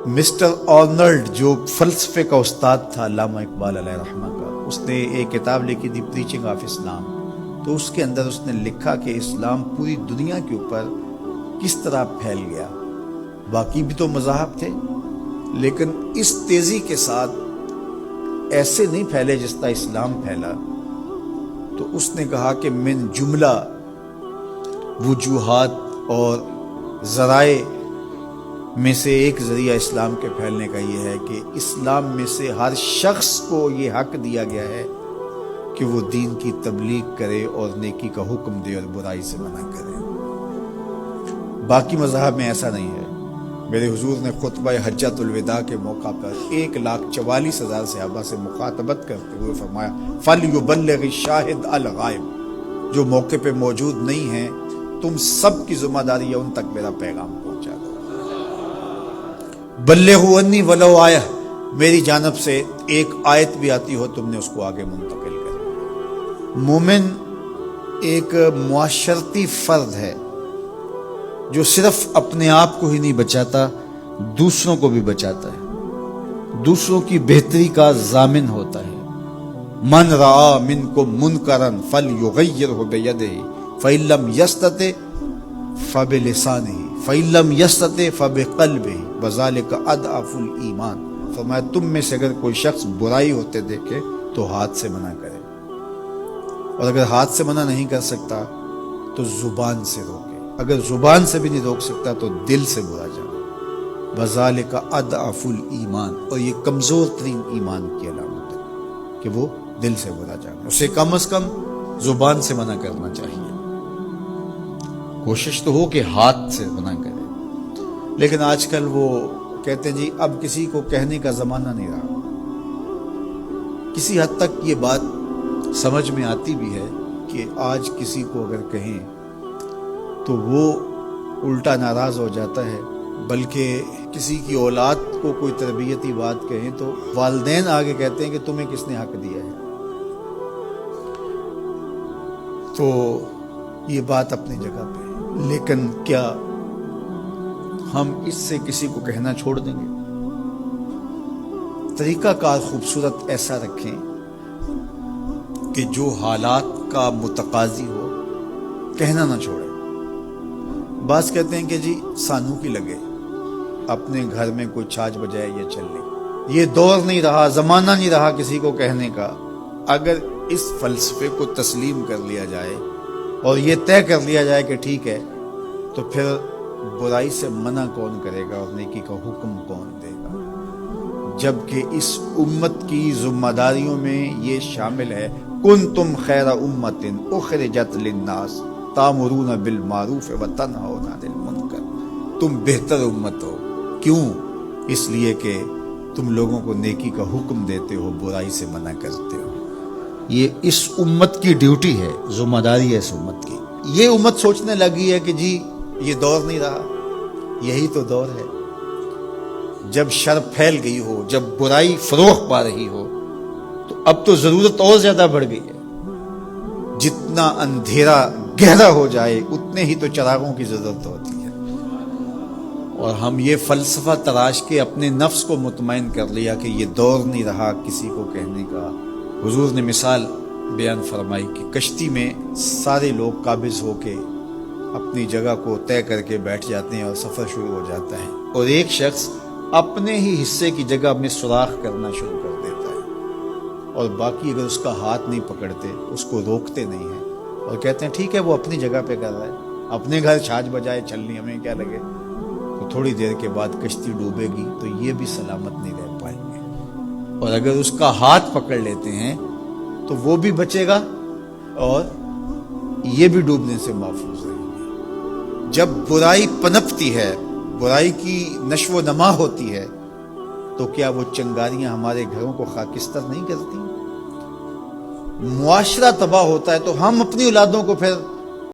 Mister Arnold جو فلسفے کا استاد تھا علامہ اقبال علیہ رحمہ کا، اس نے ایک کتاب لکھی تھی پریچنگ آف اسلام. تو اس کے اندر اس نے لکھا کہ اسلام پوری دنیا کے اوپر کس طرح پھیل گیا. باقی بھی تو مذاہب تھے لیکن اس تیزی کے ساتھ ایسے نہیں پھیلے جس طرح اسلام پھیلا. تو اس نے کہا کہ من جملہ وجوہات اور ذرائع میں سے ایک ذریعہ اسلام کے پھیلنے کا یہ ہے کہ اسلام میں سے ہر شخص کو یہ حق دیا گیا ہے کہ وہ دین کی تبلیغ کرے اور نیکی کا حکم دے اور برائی سے منع کرے. باقی مذاہب میں ایسا نہیں ہے. میرے حضور نے خطبہ حجۃ الوداع کے موقع پر 1,44,000 صحابہ سے مخاطبت کرتے ہوئے فرمایا فَلْيُبَلِّغِ الشَّاهِدُ الْغَائِبَ، جو موقع پہ موجود نہیں ہیں تم سب کی ذمہ داری ہے ان تک میرا پیغام پہنچا دو. بلغوا عنی ولو آیہ، میری جانب سے ایک آیت بھی آتی ہو تم نے اس کو آگے منتقل کر. مومن ایک معاشرتی فرد ہے جو صرف اپنے آپ کو ہی نہیں بچاتا، دوسروں کو بھی بچاتا ہے، دوسروں کی بہتری کا ضامن ہوتا ہے. من رعا منکم منکرا فلیغیرہ بیدہ فإن لم یستطع فبلسانہ فإن لم یستطع فبقلبہ وذلک اضعف الایمان. فرمایا تم میں سے اگر کوئی شخص برائی ہوتے دیکھے تو ہاتھ سے منع کرے، اور اگر ہاتھ سے منع نہیں کر سکتا تو زبان سے روکے، اگر زبان سے بھی نہیں روک سکتا تو دل سے برا جانا. وذالک اضعف الایمان، اور یہ کمزور ترین ایمان کی علامت ہے کہ وہ دل سے برا جانا. اسے کم از کم زبان سے منع کرنا چاہیے. کوشش تو ہو کہ ہاتھ سے منع کرے، لیکن آج کل وہ کہتے ہیں جی اب کسی کو کہنے کا زمانہ نہیں رہا. کسی حد تک یہ بات سمجھ میں آتی بھی ہے کہ آج کسی کو اگر کہیں تو وہ الٹا ناراض ہو جاتا ہے، بلکہ کسی کی اولاد کو کوئی تربیتی بات کہیں تو والدین آگے کہتے ہیں کہ تمہیں کس نے حق دیا ہے. تو یہ بات اپنی جگہ پہ ہے، لیکن کیا ہم اس سے کسی کو کہنا چھوڑ دیں گے؟ طریقہ کار خوبصورت ایسا رکھیں کہ جو حالات کا متقاضی ہو کہنا نہ چھوڑیں. بعض کہتے ہیں کہ جی سانو کی لگے، اپنے گھر میں کوئی چھاج بجائے یا چل لے. یہ دور نہیں رہا، زمانہ نہیں رہا کسی کو کہنے کا. اگر اس فلسفے کو تسلیم کر لیا جائے اور یہ طے کر لیا جائے کہ ٹھیک ہے، تو پھر برائی سے منع کون کرے گا اور نیکی کا حکم کون دے گا؟ جبکہ اس امت کی ذمہ داریوں میں یہ شامل ہے کنتم خیر امت اخرجت للناس تامرون بالمعروف وتنہون عن المنکر. تم بہتر امت ہو. کیوں؟ اس لیے کہ تم لوگوں کو نیکی کا حکم دیتے ہو، برائی سے منع کرتے ہو. یہ اس امت کی ڈیوٹی ہے، ذمہ داری ہے اس امت کی. یہ امت سوچنے لگی ہے کہ جی یہ دور نہیں رہا، یہی تو دور ہے. جب شر پھیل گئی ہو، جب برائی فروغ پا رہی ہو، تو اب تو ضرورت اور زیادہ بڑھ گئی ہے. جتنا اندھیرا گہرا ہو جائے اتنے ہی تو چراغوں کی ضرورت ہوتی ہے. اور ہم یہ فلسفہ تراش کے اپنے نفس کو مطمئن کر لیا کہ یہ دور نہیں رہا کسی کو کہنے کا. حضور نے مثال بیان فرمائی کہ کشتی میں سارے لوگ قابض ہو کے اپنی جگہ کو طے کر کے بیٹھ جاتے ہیں اور سفر شروع ہو جاتا ہے، اور ایک شخص اپنے ہی حصے کی جگہ میں سوراخ کرنا شروع کر دیتا ہے، اور باقی اگر اس کا ہاتھ نہیں پکڑتے، اس کو روکتے نہیں ہیں اور کہتے ہیں ٹھیک ہے وہ اپنی جگہ پہ کر رہا ہے، اپنے گھر چھاج بجائے چلنی ہمیں کیا لگے. تو تھوڑی دیر کے بعد کشتی ڈوبے گی تو یہ بھی سلامت نہیں رہ پائیں گے. اور اگر اس کا ہاتھ پکڑ لیتے ہیں تو وہ بھی بچے گا اور یہ بھی ڈوبنے سے محفوظ رہیں گے. جب برائی پنپتی ہے، برائی کی نشو و نما ہوتی ہے، تو کیا وہ چنگاریاں ہمارے گھروں کو خاکستر نہیں کرتی؟ معاشرہ تباہ ہوتا ہے تو ہم اپنی اولادوں کو پھر